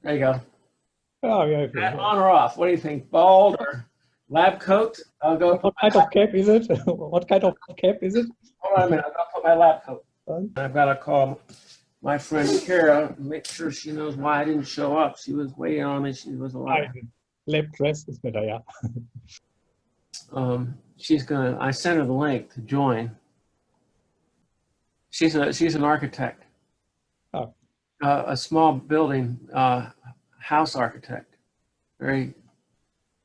There you go. Oh, yeah. On or off? What do you think? Bald or lab coat? I'll go. What kind of cap is it? What kind of cap is it? Hold on a minute. I've got to put my lab coat. I've got to call my friend Kara, make sure she knows why I didn't show up. She was waiting on me. She was alive. Lab dress is better, yeah. I sent her the link to join. She's an architect. Oh. A small building house architect. Very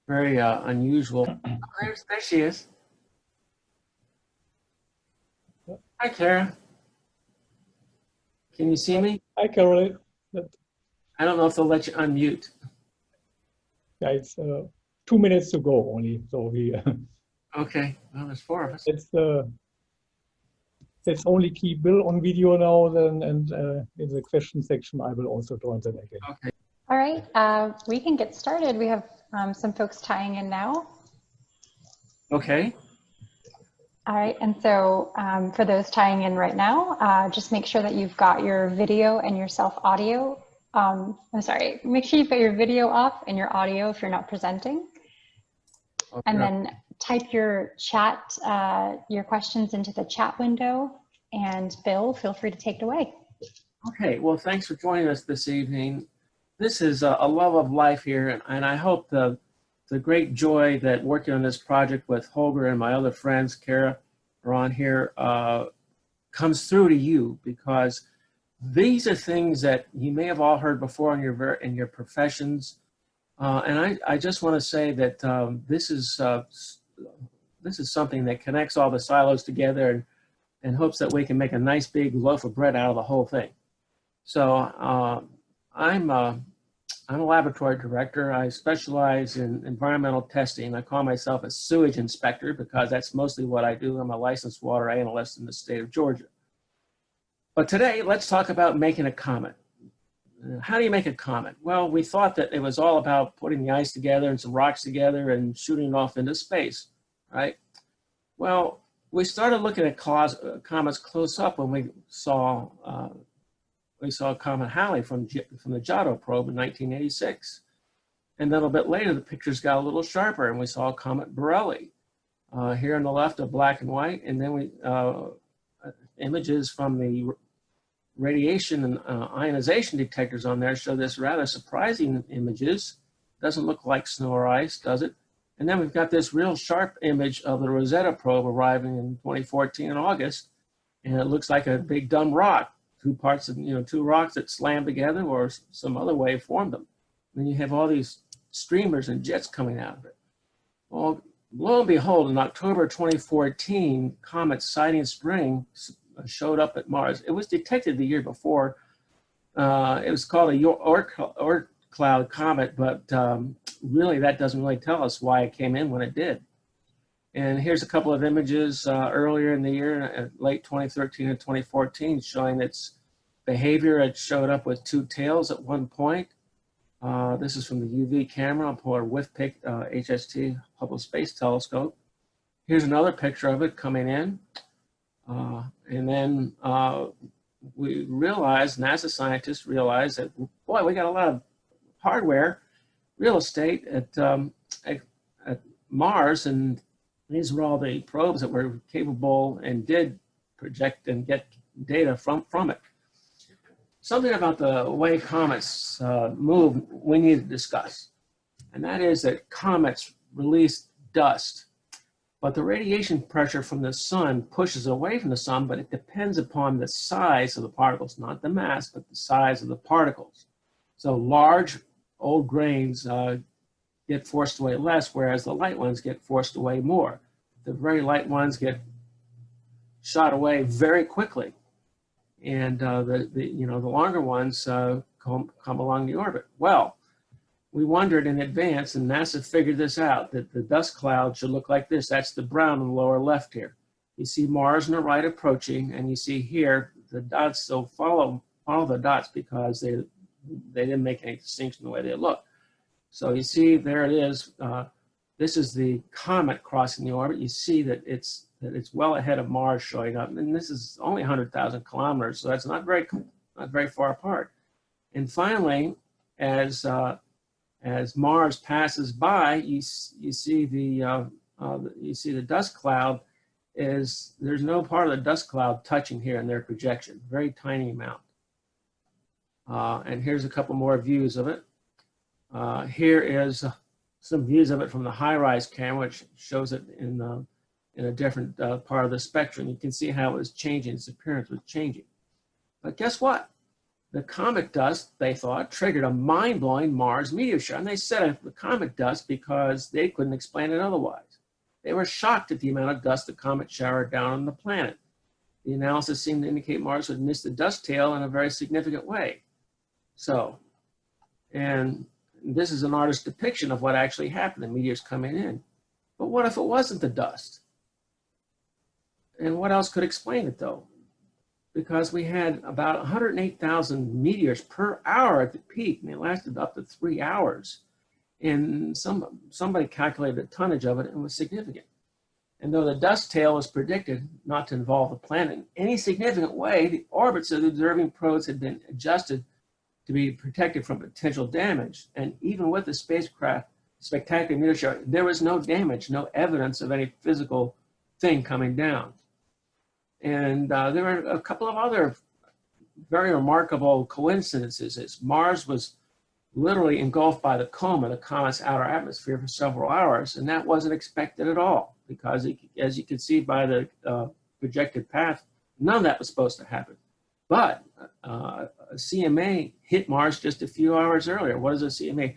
unusual. There she is. Hi, Kara. Can you see me? Hi, Carol. I don't know if they'll let you unmute. Yeah, it's 2 minutes to go only. So we. Okay. Well, there's 4 of us. Let's only keep Bill on video now. Then, and in the question section, I will also join them again. Okay. All right. We can get started. We have some folks tying in now. Okay. All right, and so for those tying in right now, just make sure that you've got your video and your self audio. Make sure you've got your video off and your audio if you're not presenting. Okay. And then type your chat, your questions into the chat window. And Bill, feel free to take it away. Okay, well, thanks for joining us this evening. This is a love of life here, and I hope the great joy that working on this project with Holger and my other friends, Kara, are on here, comes through to you, because these are things that you may have all heard before in your professions. And I just want to say that this is something that connects all the silos together and hopes that we can make a nice big loaf of bread out of the whole thing. So I'm a laboratory director. I specialize in environmental testing. I call myself a sewage inspector because that's mostly what I do. I'm a licensed water analyst in the state of Georgia. But today, let's talk about making a comet. How do you make a comet? Well, we thought that it was all about putting the ice together and some rocks together and shooting it off into space, right? Well, we started looking at comets close up when we saw Comet Halley from the Giotto probe in 1986. And then a bit later, the pictures got a little sharper and we saw Comet Borrelli. Here on the left, a black and white, and then images from the radiation and ionization detectors on there show this rather surprising images. Doesn't look like snow or ice, does it? And then we've got this real sharp image of the Rosetta probe arriving in 2014 in August, and it looks like a big dumb rock. 2 parts of, two rocks that slammed together or some other way formed them. And then you have all these streamers and jets coming out of it. Well, lo and behold, in October 2014, Comet Siding Spring showed up at Mars. It was detected the year before. It was called a Oort cloud comet, but really that doesn't really tell us why it came in when it did. And here's a couple of images earlier in the year, late 2013 and 2014, showing its behavior. It showed up with 2 tails at one point. This is from the UV camera. I'll pull a WIFPIC HST Hubble Space Telescope. Here's another picture of it coming in. And then we realized, NASA scientists realized that, boy, we got a lot of hardware, real estate at Mars, and these were all the probes that were capable and did project and get data from it. Something about the way comets move we need to discuss, and that is that comets release dust, but the radiation pressure from the sun pushes away from the sun, but it depends upon the size of the particles, not the mass, but the size of the particles. So large old grains get forced away less, whereas the light ones get forced away more. The very light ones get shot away very quickly, and the longer ones come along the orbit. Well, we wondered in advance, and NASA figured this out, that the dust cloud should look like this. That's the brown in the lower left here. You see Mars on the right approaching, and you see here the dots. So follow the dots because they didn't make any distinction the way they look. So you see, there it is. This is the comet crossing the orbit. You see that it's well ahead of Mars showing up, and this is only 100,000 kilometers, so that's not very far apart. And finally, as Mars passes by, you see the dust cloud there's no part of the dust cloud touching here in their projection, very tiny amount. And here's a couple more views of it. Here is some views of it from the high-rise camera, which shows it in a different part of the spectrum. You can see how it was changing, its appearance was changing. But guess what? The comet dust, they thought, triggered a mind-blowing Mars meteor shower. And they said it was comet dust because they couldn't explain it otherwise. They were shocked at the amount of dust the comet showered down on the planet. The analysis seemed to indicate Mars would miss the dust tail in a very significant way. So, and this is an artist's depiction of what actually happened, the meteors coming in. But what if it wasn't the dust? And what else could explain it though? Because we had about 108,000 meteors per hour at the peak, and they lasted up to 3 hours. And somebody calculated the tonnage of it, and it was significant. And though the dust tail was predicted not to involve the planet in any significant way, the orbits of the observing probes had been adjusted to be protected from potential damage. And even with the spacecraft spectacular meteor shower, there was no damage, no evidence of any physical thing coming down. And there were a couple of other very remarkable coincidences. Mars was literally engulfed by the coma, the comet's outer atmosphere, for several hours, and that wasn't expected at all, because as you can see by the projected path, none of that was supposed to happen. But a CMA hit Mars just a few hours earlier. What is a CMA?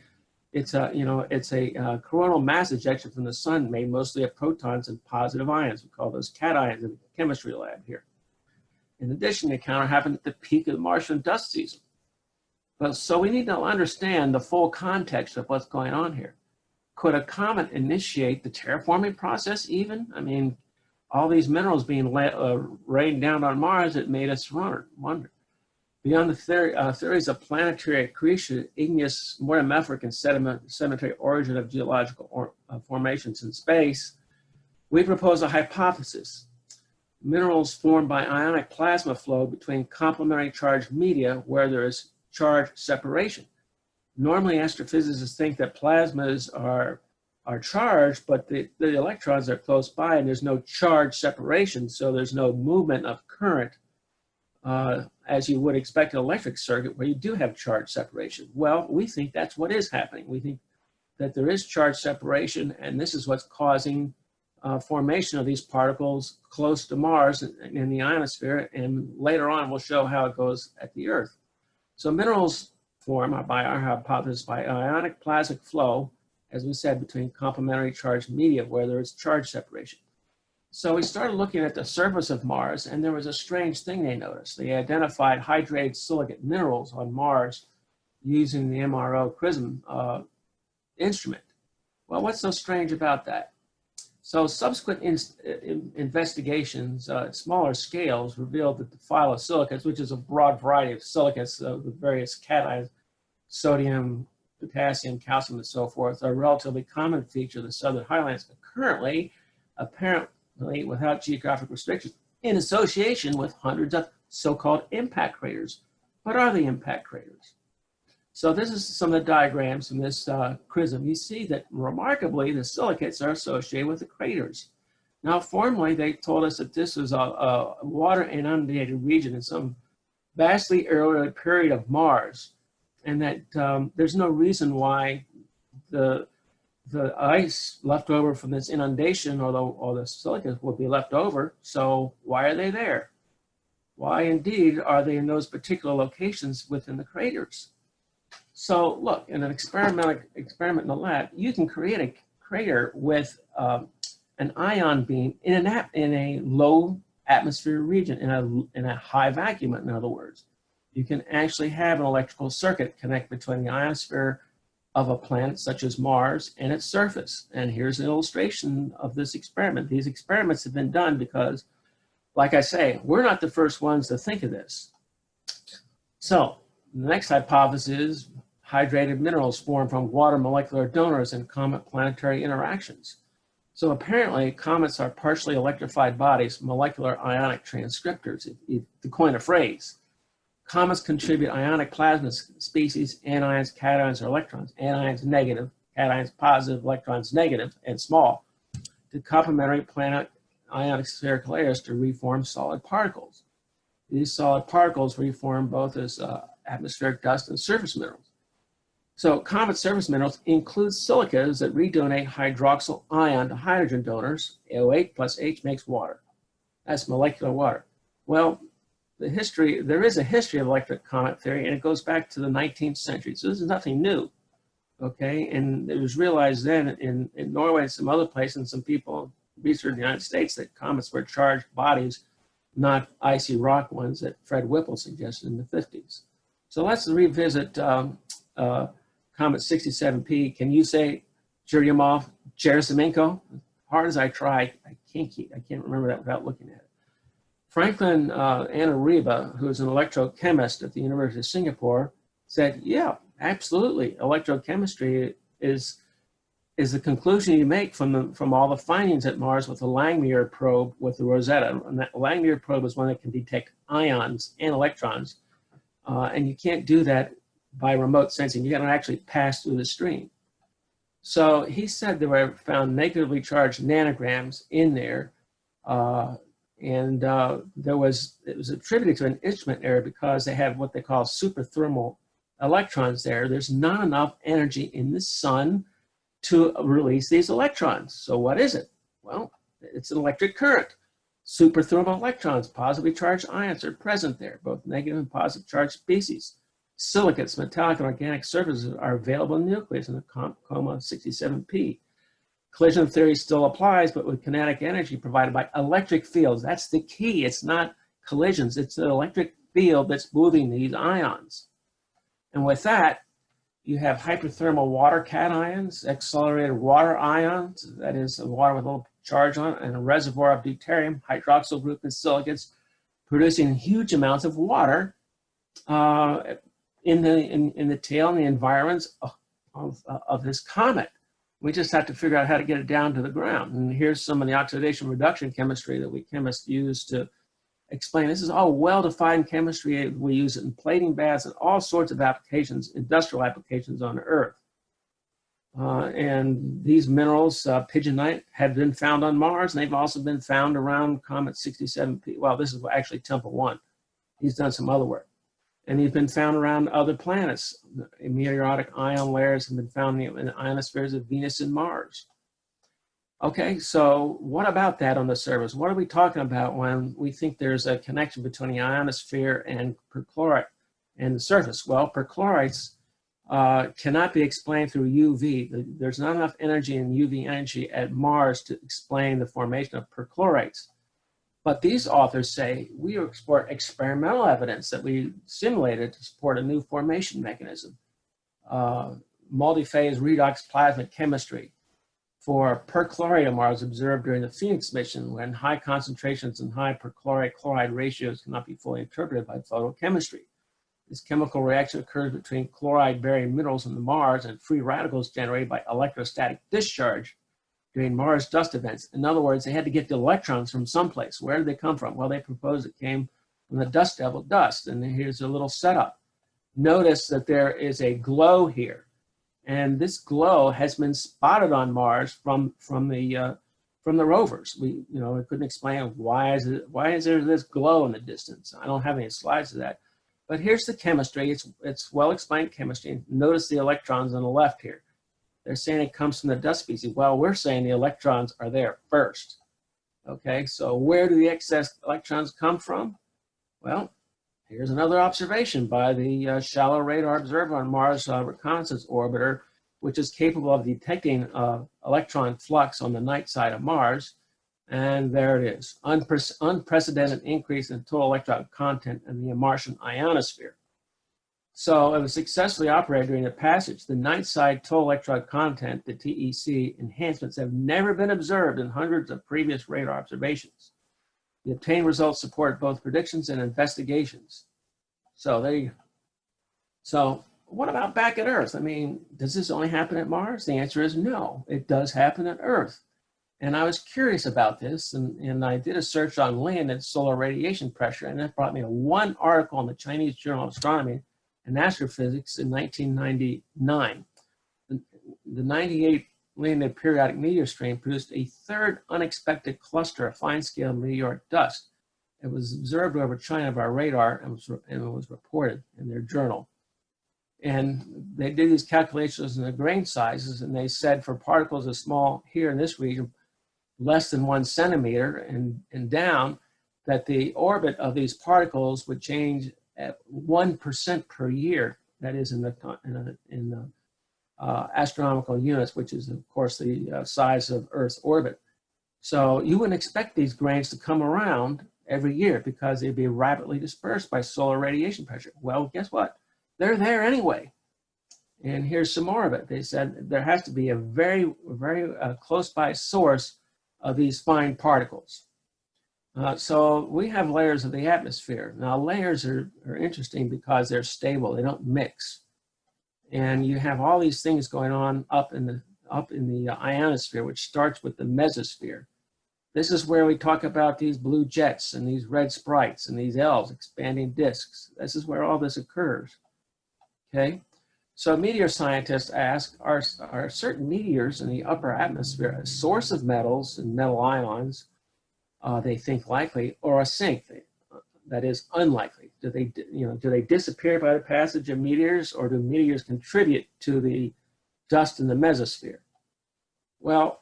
It's a coronal mass ejection from the sun made mostly of protons and positive ions. We call those cations in the chemistry lab here. In addition, the encounter happened at the peak of the Martian dust season. But so we need to understand the full context of what's going on here. Could a comet initiate the terraforming process even? I mean, all these minerals being rained down on Mars, it made us wonder. Beyond the theories of planetary accretion, igneous, metamorphic, and sedimentary origin of geological formations in space, we propose a hypothesis. Minerals formed by ionic plasma flow between complementary charged media where there is charge separation. Normally, astrophysicists think that plasmas are charged, but the electrons are close by and there's no charge separation, so there's no movement of current as you would expect an electric circuit where you do have charge separation. Well, we think that's what is happening. We think that there is charge separation, and this is what's causing formation of these particles close to Mars in the ionosphere, and later on we'll show how it goes at the Earth. So minerals form, by our hypothesis, by ionic plasmic flow, as we said, between complementary charged media where there is charge separation. So we started looking at the surface of Mars, and there was a strange thing they noticed. They identified hydrated silicate minerals on Mars using the MRO CRISM instrument. Well, what's so strange about that? So subsequent investigations at smaller scales revealed that the phyllosilicates, which is a broad variety of silicates with various cations, sodium, potassium, calcium, and so forth, are a relatively common feature of the southern highlands, but currently, apparently without geographic restrictions, in association with hundreds of so-called impact craters. What are the impact craters? So this is some of the diagrams from this CRISM. You see that remarkably, the silicates are associated with the craters. Now, formerly, they told us that this was a water inundated region in some vastly earlier period of Mars, and that there's no reason why the ice left over from this inundation or the silicates will be left over. So why are they there? Why indeed are they in those particular locations within the craters? So look, in an experiment in the lab, you can create a crater with an ion beam in a low atmosphere region, in a high vacuum, in other words. You can actually have an electrical circuit connect between the ionosphere of a planet such as Mars and its surface. And here's an illustration of this experiment. These experiments have been done because, like I say, we're not the first ones to think of this. So the next hypothesis is hydrated minerals formed from water molecular donors in comet planetary interactions. So apparently comets are partially electrified bodies, molecular ionic transcriptors, to coin a phrase. Comets contribute ionic plasma species, anions, cations, or electrons. Anions negative, cations positive, electrons negative, and small, to complementary planet ionic spherical layers to reform solid particles. These solid particles reform both as atmospheric dust and surface minerals. So comet surface minerals include silicas that redonate hydroxyl ion to hydrogen donors. AO8 plus H makes water. That's molecular water. Well, there is a history of electric comet theory, and it goes back to the 19th century. So this is nothing new, okay? And it was realized then in Norway and some other places, and some people researched in the United States, that comets were charged bodies, not icy rock ones that Fred Whipple suggested in the 50s. So let's revisit Comet 67P. Can you say Churyumov-Gerasimenko? Hard as I try, I can't remember that without looking at it. Franklin Anariba, who is an electrochemist at the University of Singapore, said, yeah, absolutely. Electrochemistry is the conclusion you make from all the findings at Mars with the Langmuir probe with the Rosetta. And that Langmuir probe is one that can detect ions and electrons. And you can't do that by remote sensing. You got to actually pass through the stream. So he said there were found negatively charged nanograms in there. And it was attributed to an instrument error because they have what they call superthermal electrons there. There's not enough energy in the sun to release these electrons. So what is it? Well, it's an electric current. Superthermal electrons, positively charged ions are present there, both negative and positive charged species. Silicates, metallic and organic surfaces are available in the nucleus in the Coma 67P. Collision theory still applies, but with kinetic energy provided by electric fields. That's the key. It's not collisions. It's the electric field that's moving these ions. And with that, you have hyperthermal water cations, accelerated water ions, that is water with a little charge on it, and a reservoir of deuterium, hydroxyl group and silicates, producing huge amounts of water in the tail and the environs of this comet. We just have to figure out how to get it down to the ground. And here's some of the oxidation reduction chemistry that we chemists use to explain. This is all well-defined chemistry. We use it in plating baths and all sorts of applications, industrial applications on Earth. And these minerals, pigeonite, have been found on Mars, and they've also been found around Comet 67P. Well, this is actually Temple 1. He's done some other work. And he's been found around other planets. Meteoritic ion layers have been found in the ionospheres of Venus and Mars. Okay, so what about that on the surface? What are we talking about when we think there's a connection between the ionosphere and perchlorate and the surface? Well, perchlorates cannot be explained through UV. There's not enough energy in UV energy at Mars to explain the formation of perchlorates. But these authors say we export experimental evidence that we simulated to support a new formation mechanism. Multi-phase redox plasma chemistry for perchlorate on Mars observed during the Phoenix mission, when high concentrations and high perchlorate-chloride ratios cannot be fully interpreted by photochemistry. This chemical reaction occurs between chloride-bearing minerals on the Mars and free radicals generated by electrostatic discharge during Mars dust events. In other words, they had to get the electrons from someplace. Where did they come from? Well, they proposed it came from the dust devil dust. And here's a little setup. Notice that there is a glow here. And this glow has been spotted on Mars from the rovers. We couldn't explain why is there this glow in the distance. I don't have any slides of that. But here's the chemistry. It's well-explained chemistry. Notice the electrons on the left here. They're saying it comes from the dust species. Well, we're saying the electrons are there first. Okay, so where do the excess electrons come from? Well, here's another observation by the Shallow Radar Observer on Mars Reconnaissance Orbiter, which is capable of detecting electron flux on the night side of Mars. And there it is, unprecedented increase in total electron content in the Martian ionosphere. So it was successfully operated during the passage. The night side total electron content, the TEC enhancements, have never been observed in hundreds of previous radar observations. The obtained results support both predictions and investigations. So there you go. So what about back at Earth? I mean, does this only happen at Mars? The answer is no, it does happen at Earth. And I was curious about this, and I did a search on Leonid solar radiation pressure, and that brought me to one article in the Chinese Journal of Astronomy and Astrophysics in 1999. The 98 Leonid periodic meteor stream produced a third unexpected cluster of fine-scale meteoric dust. It was observed over China by radar and it was reported in their journal. And they did these calculations in the grain sizes, and they said for particles as small here in this region, less than 1 centimeter and down, that the orbit of these particles would change at 1% per year. That is in the astronomical units, which is of course the size of Earth's orbit. So you wouldn't expect these grains to come around every year because they'd be rapidly dispersed by solar radiation pressure. Well, guess what? They're there anyway. And here's some more of it. They said there has to be a very close by source of these fine particles. So we have layers of the atmosphere. Now layers are interesting because they're stable, they don't mix. And you have all these things going on up in the ionosphere, which starts with the mesosphere. This is where we talk about these blue jets and these red sprites and these elves, expanding disks. This is where all this occurs, okay? So meteor scientists ask, are certain meteors in the upper atmosphere a source of metals and metal ions, they think likely, or a sink, that is unlikely? Do they disappear by the passage of meteors, or do meteors contribute to the dust in the mesosphere? Well,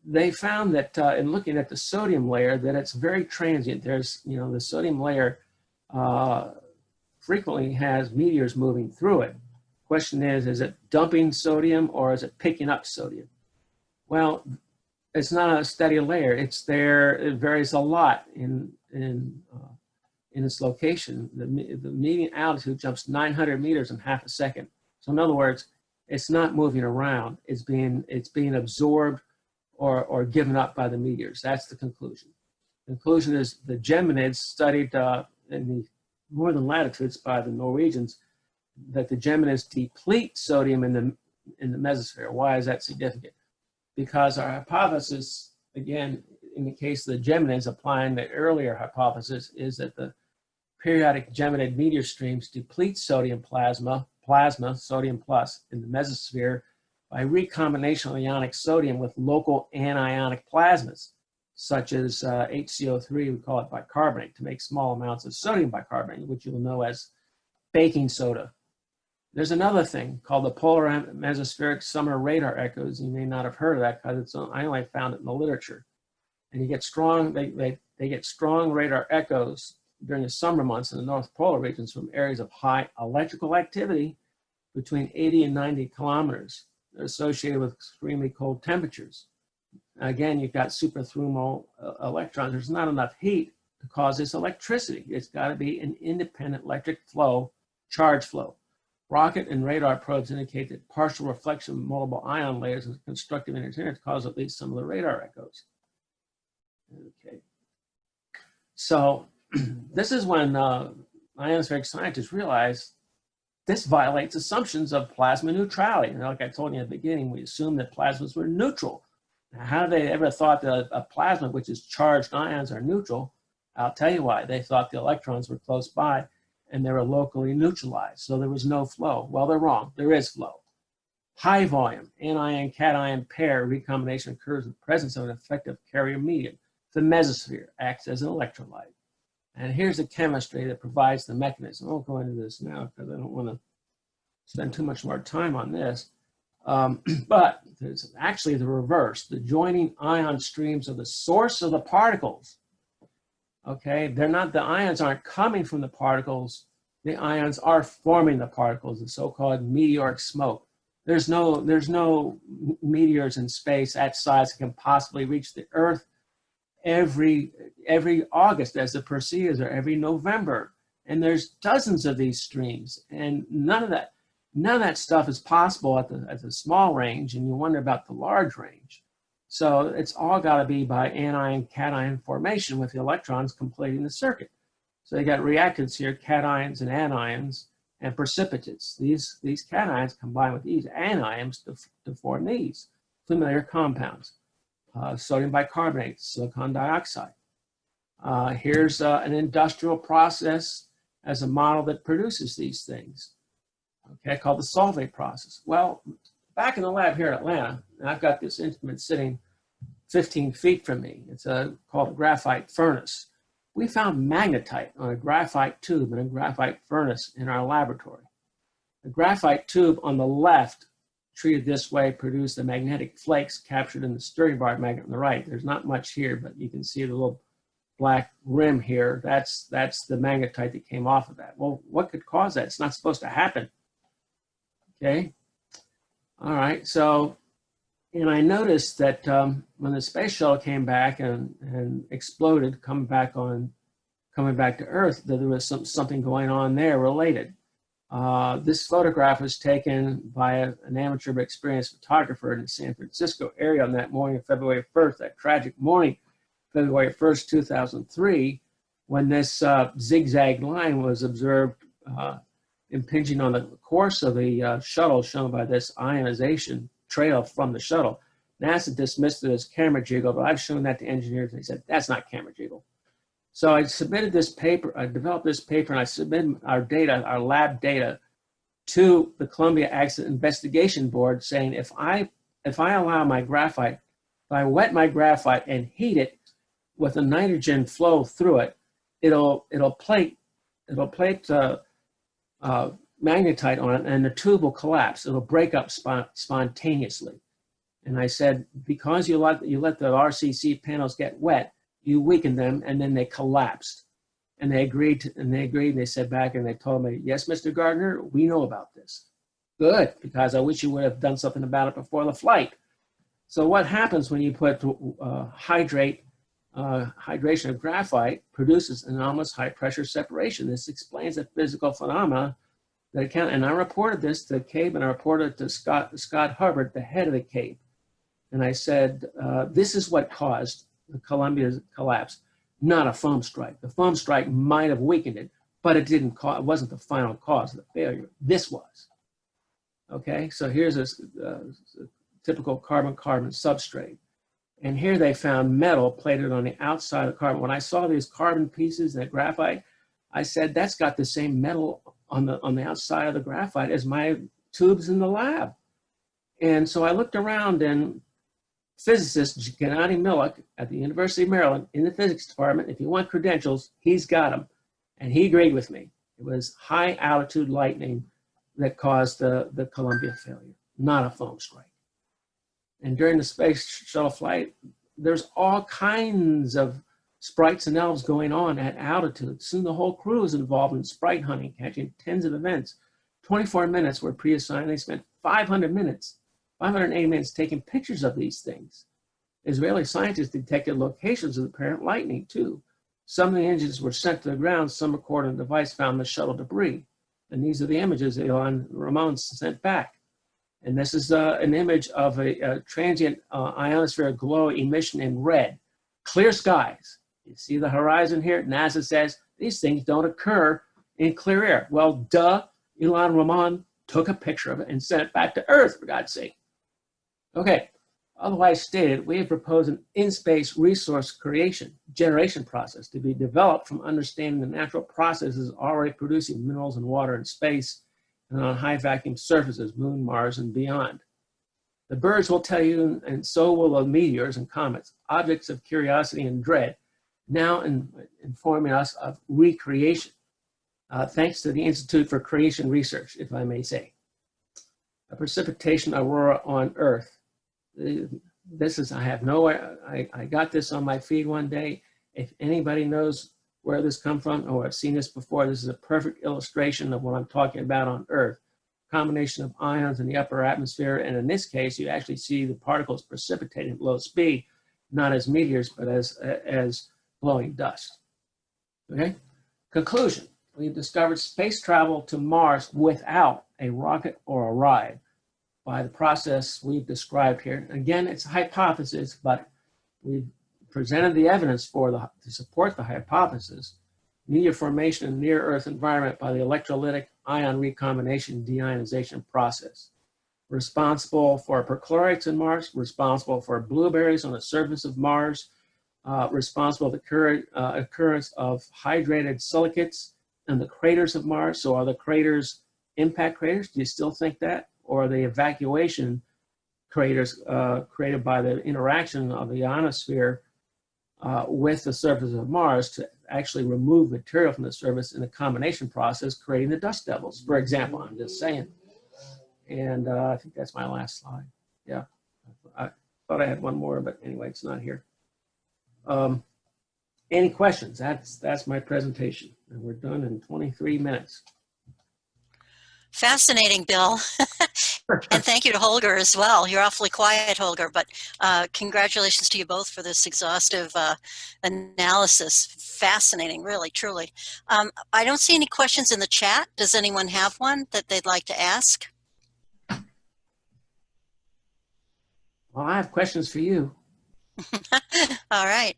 they found that in looking at the sodium layer, that it's very transient. There's, the sodium layer frequently has meteors moving through it. Question is it dumping sodium or is it picking up sodium? Well, it's not a steady layer. It's there. It varies a lot in its location. The median altitude jumps 900 meters in half a second. So in other words, it's not moving around. It's being absorbed or given up by the meteors. That's the conclusion. The conclusion is the Geminids studied in the northern latitudes by the Norwegians, that the Geminids deplete sodium in the mesosphere. Why is that significant? Because our hypothesis, again, in the case of the Geminids, applying the earlier hypothesis, is that the periodic Geminid meteor streams deplete sodium plasma, sodium plus, in the mesosphere by recombination of ionic sodium with local anionic plasmas, such as HCO3, we call it bicarbonate, to make small amounts of sodium bicarbonate, which you'll know as baking soda. There's another thing called the polar mesospheric summer radar echoes. You may not have heard of that because I only found it in the literature. And you get strong, they get strong radar echoes during the summer months in the North Polar regions from areas of high electrical activity between 80 and 90 kilometers. They're associated with extremely cold temperatures. Again, you've got superthermal electrons. There's not enough heat to cause this electricity. It's got to be an independent electric flow, charge flow. Rocket and radar probes indicate that partial reflection of multiple ion layers and constructive interference cause at least some of the radar echoes. Okay. So this is when ionospheric scientists realized this violates assumptions of plasma neutrality. And like I told you at the beginning, we assumed that plasmas were neutral. Now, how they ever thought that a plasma, which is charged ions, are neutral? I'll tell you why. They thought the electrons were close by and they were locally neutralized, so there was no flow. Well, they're wrong. There is flow. High volume, anion cation pair recombination occurs in the presence of an effective carrier medium. The mesosphere acts as an electrolyte. And here's the chemistry that provides the mechanism. I won't go into this now because I don't want to spend too much more time on this. But there's actually the reverse. The joining ion streams are the source of the particles. Okay, the ions aren't coming from the particles. The ions are forming the particles, the so-called meteoric smoke. There's no meteors in space that size that can possibly reach the Earth every August as the Perseus, or every November. And there's dozens of these streams, and none of that stuff is possible at the small range, and you wonder about the large range. So it's all got to be by anion cation formation with the electrons completing the circuit. So you got reactants here, cations and anions, and precipitates. These cations combine with these anions to form these familiar compounds. sodium bicarbonate, silicon dioxide. Here's an industrial process as a model that produces these things, okay, called the solvate process. Well, back in the lab here in Atlanta, and I've got this instrument sitting 15 feet from me. It's called a graphite furnace. We found magnetite on a graphite tube in a graphite furnace in our laboratory. The graphite tube on the left, treated this way, produced the magnetic flakes captured in the stirring bar magnet on the right. There's not much here, but you can see the little black rim here. That's the magnetite that came off of that. Well, what could cause that? It's not supposed to happen. Okay. All right. So, and I noticed that when the space shuttle came back and exploded, coming back to Earth, that there was something going on there related. This photograph was taken by an amateur but experienced photographer in the San Francisco area on that morning of February 1st, that tragic morning, February 1st, 2003, when this zigzag line was observed impinging on the course of the shuttle, shown by this ionization trail from the shuttle. NASA dismissed it as camera jiggle, but I've shown that to engineers, and they said, that's not camera jiggle. So I submitted this paper, I developed this paper, and I submitted our data, our lab data, to the Columbia Accident Investigation Board, saying if I allow my graphite, if I wet my graphite and heat it with a nitrogen flow through it, it'll plate magnetite on it, and the tube will collapse. It'll break up spontaneously. And I said, because you let the RCC panels get wet, you weaken them, and then they collapsed. And they agreed, and they said back, and they told me, yes, Mr. Gardiner, we know about this. Good, because I wish you would have done something about it before the flight. So what happens when you put hydration of graphite produces anomalous high pressure separation. This explains the physical phenomena that account, and I reported this to CABE, and I reported it to Scott Hubbard, the head of the CABE. And I said, this is what caused the Columbia's collapse, not a foam strike. The foam strike might have weakened it, but it wasn't the final cause of the failure. This was. Okay, so here's a typical carbon-carbon substrate. And here they found metal plated on the outside of the carbon. When I saw these carbon pieces, that graphite, I said, that's got the same metal on the outside of the graphite as my tubes in the lab. And so I looked around, and physicist Gennady Milik at the University of Maryland in the physics department, if you want credentials, he's got them. And he agreed with me. It was high altitude lightning that caused the Columbia failure, not a foam strike. And during the space shuttle flight, there's all kinds of sprites and elves going on at altitude. Soon the whole crew is involved in sprite hunting, catching tens of events. 24 minutes were pre-assigned. They spent 580 minutes taking pictures of these things. Israeli scientists detected locations of the apparent lightning too. Some of the engines were sent to the ground. Some recorded a device found the shuttle debris. And these are the images Elon Ramon sent back. And this is an image of a transient ionosphere glow emission in red. Clear skies. You see the horizon here? NASA says these things don't occur in clear air. Well, duh, Elon Ramon took a picture of it and sent it back to Earth, for God's sake. Okay, otherwise stated, we have proposed an in-space resource generation process to be developed from understanding the natural processes already producing minerals and water in space and on high vacuum surfaces, Moon, Mars, and beyond. The birds will tell you, and so will the meteors and comets, objects of curiosity and dread, now informing us of recreation, thanks to the Institute for Creation Research, if I may say. A precipitation aurora on Earth. This is, I got this on my feed one day. If anybody knows where this come from, or I've seen this before, this is a perfect illustration of what I'm talking about on Earth. Combination of ions in the upper atmosphere, and in this case, you actually see the particles precipitating at low speed, not as meteors, but as blowing dust. Okay? Conclusion. We've discovered space travel to Mars without a rocket or a ride by the process we've described here. Again, it's a hypothesis, but we've presented the evidence to support the hypothesis. Meteor formation in near-Earth environment by the electrolytic ion recombination deionization process. responsible for perchlorates in Mars, responsible for blueberries on the surface of Mars, responsible for the occurrence of hydrated silicates in the craters of Mars. So are the craters impact craters? Do you still think that? Or are they evacuation craters created by the interaction of the ionosphere with the surface of Mars to actually remove material from the surface in the combination process, creating the dust devils, for example? I'm just saying. And I think that's my last slide. Yeah, I thought I had one more, but anyway, it's not here. Any questions? That's my presentation, and we're done in 23 minutes. Fascinating, Bill. And thank you to Holger as well. You're awfully quiet, Holger, but congratulations to you both for this exhaustive analysis. Fascinating, really, truly. I don't see any questions in the chat. Does anyone have one that they'd like to ask? Well, I have questions for you. All right.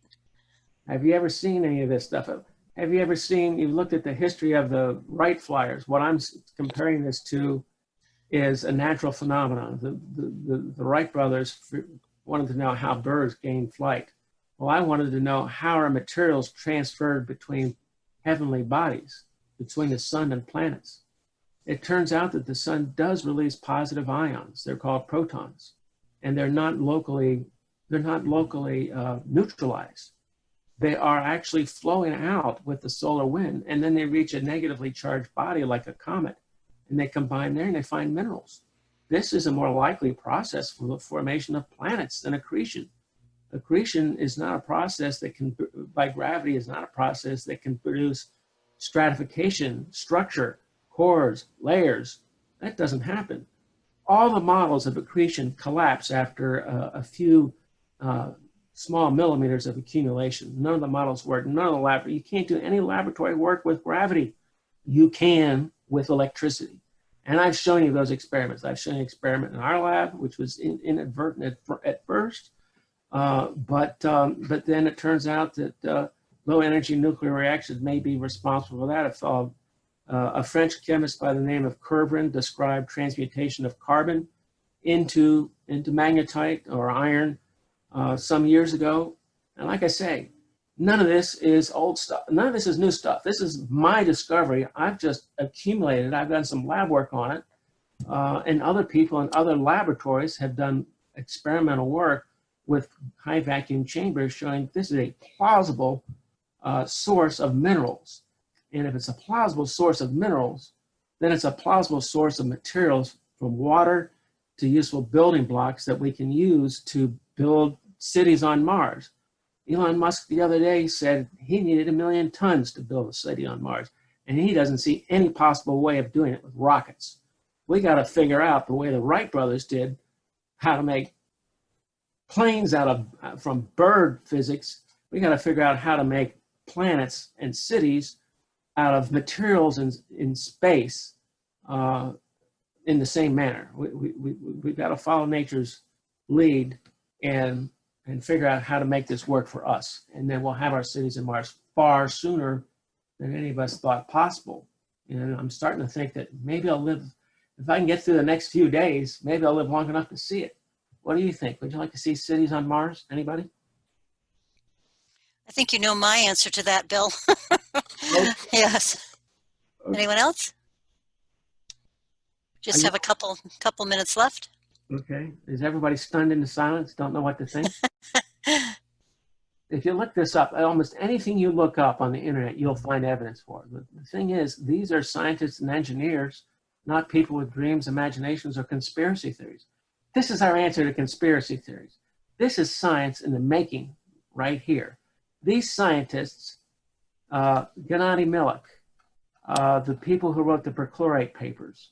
Have you ever seen any of this stuff? Have you ever seen, you've looked at the history of the Wright flyers. What I'm comparing this to is a natural phenomenon. The Wright brothers wanted to know how birds gain flight. Well, I wanted to know how are materials transferred between heavenly bodies, between the sun and planets. It turns out that the sun does release positive ions. They're called protons, and they're not locally neutralized. They are actually flowing out with the solar wind, and then they reach a negatively charged body like a comet, and they combine there and they find minerals. This is a more likely process for the formation of planets than accretion. Accretion is not a process that can, by gravity, is not a process that can produce stratification, structure, cores, layers. That doesn't happen. All the models of accretion collapse after a few small millimeters of accumulation. None of the models work. None of the laboratory. You can't do any laboratory work with gravity. You can with electricity. And I've shown you those experiments. I've shown you an experiment in our lab, which was inadvertent at first. But then it turns out that low energy nuclear reactions may be responsible for that. A French chemist by the name of Kervran described transmutation of carbon into magnetite or iron some years ago. And like I say, none of this is old stuff. None of this is new stuff. This is my discovery. I've just accumulated. I've done some lab work on it. And other people in other laboratories have done experimental work with high vacuum chambers showing this is a plausible source of minerals. And if it's a plausible source of minerals, then it's a plausible source of materials from water to useful building blocks that we can use to build cities on Mars. Elon Musk the other day said he needed 1 million tons to build a city on Mars, and he doesn't see any possible way of doing it with rockets. We got to figure out the way the Wright brothers did, how to make planes from bird physics. We got to figure out how to make planets and cities out of materials in space in the same manner. We've got to follow nature's lead and figure out how to make this work for us. And then we'll have our cities in Mars far sooner than any of us thought possible. And I'm starting to think that maybe I'll live, if I can get through the next few days, maybe I'll live long enough to see it. What do you think? Would you like to see cities on Mars? Anybody? I think you know my answer to that, Bill. Okay. Yes. Okay. Anyone else? Just have a couple minutes left. Okay. Is everybody stunned into silence? Don't know what to think? If you look this up, almost anything you look up on the internet, you'll find evidence for it. The thing is, these are scientists and engineers, not people with dreams, imaginations, or conspiracy theories. This is our answer to conspiracy theories. This is science in the making right here. These scientists, Gennady Milik, the people who wrote the perchlorate papers,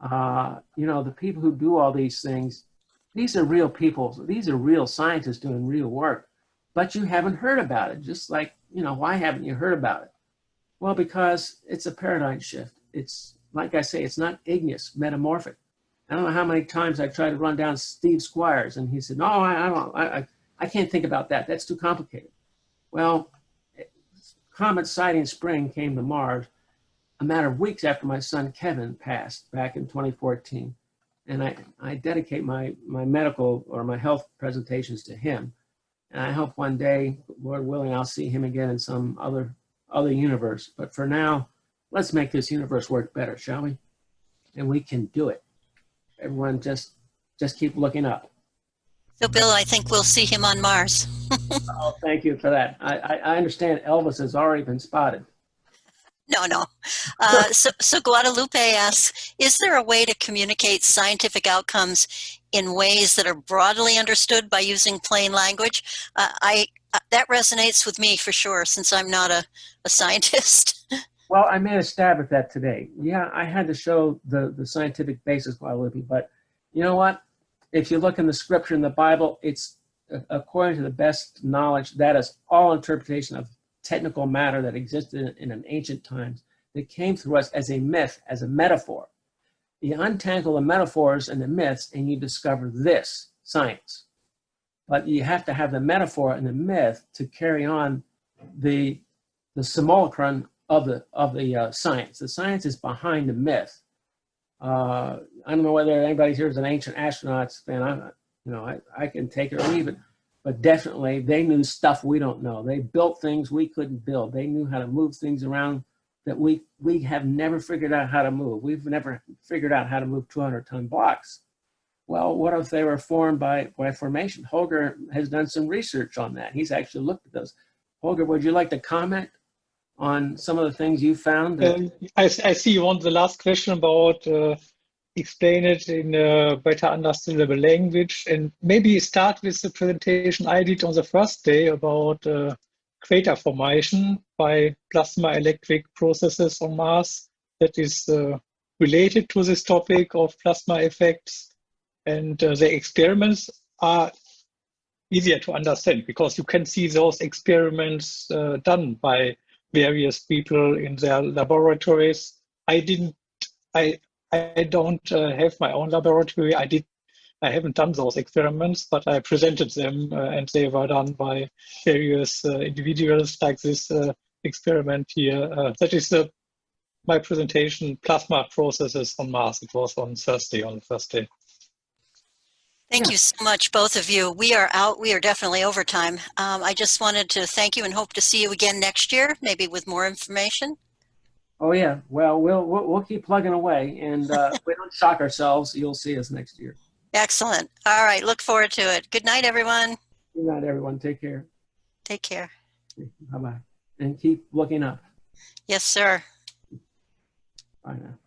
the people who do all these things, these are real people. These are real scientists doing real work, but you haven't heard about it. Just like, why haven't you heard about it? Well, because it's a paradigm shift. It's, like I say, it's not igneous, metamorphic. I don't know how many times I tried to run down Steve Squires and he said, no, I can't think about that. That's too complicated. Well, Comet sighting spring came to Mars a matter of weeks after my son Kevin passed back in 2014. And I dedicate my medical or my health presentations to him. And I hope one day, Lord willing, I'll see him again in some other universe. But for now, let's make this universe work better, shall we? And we can do it. Everyone just keep looking up. So, Bill, I think we'll see him on Mars. Oh, thank you for that. I understand Elvis has already been spotted. No. So Guadalupe asks, is there a way to communicate scientific outcomes in ways that are broadly understood by using plain language? That resonates with me for sure, since I'm not a scientist. Well, I made a stab at that today. Yeah, I had to show the scientific basis, Guadalupe, but you know what? If you look in the scripture in the Bible, it's according to the best knowledge, that is all interpretation of technical matter that existed in an ancient times that came through us as a myth, as a metaphor. You untangle the metaphors and the myths and you discover this, science. But you have to have the metaphor and the myth to carry on the simulacrum of the science. The science is behind the myth. I don't know whether anybody here is an ancient astronauts fan. I can take it or leave it, but definitely they knew stuff we don't know. They built things we couldn't build. They knew how to move things around that we have never figured out how to move. We've never figured out how to move 200-ton blocks. Well, what if they were formed by formation? Holger has done some research on that. He's actually looked at those. Holger, would you like to comment on some of the things you found? I see you want the last question about explain it in a better understandable language, and maybe start with the presentation I did on the first day about crater formation by plasma electric processes on Mars that is related to this topic of plasma effects. And the experiments are easier to understand because you can see those experiments done by various people in their laboratories. I don't have my own laboratory. I haven't done those experiments, but I presented them and they were done by various individuals like this experiment here. That is my presentation, plasma processes on Mars. It was on Thursday, on the first day. Thank you so much, both of you. We are out. We are definitely overtime. I just wanted to thank you and hope to see you again next year, maybe with more information. Oh yeah. Well, we'll keep plugging away, and if we don't shock ourselves, you'll see us next year. Excellent. All right. Look forward to it. Good night, everyone. Good night, everyone. Take care. Take care. Bye-bye. And keep looking up. Yes, sir. Bye now.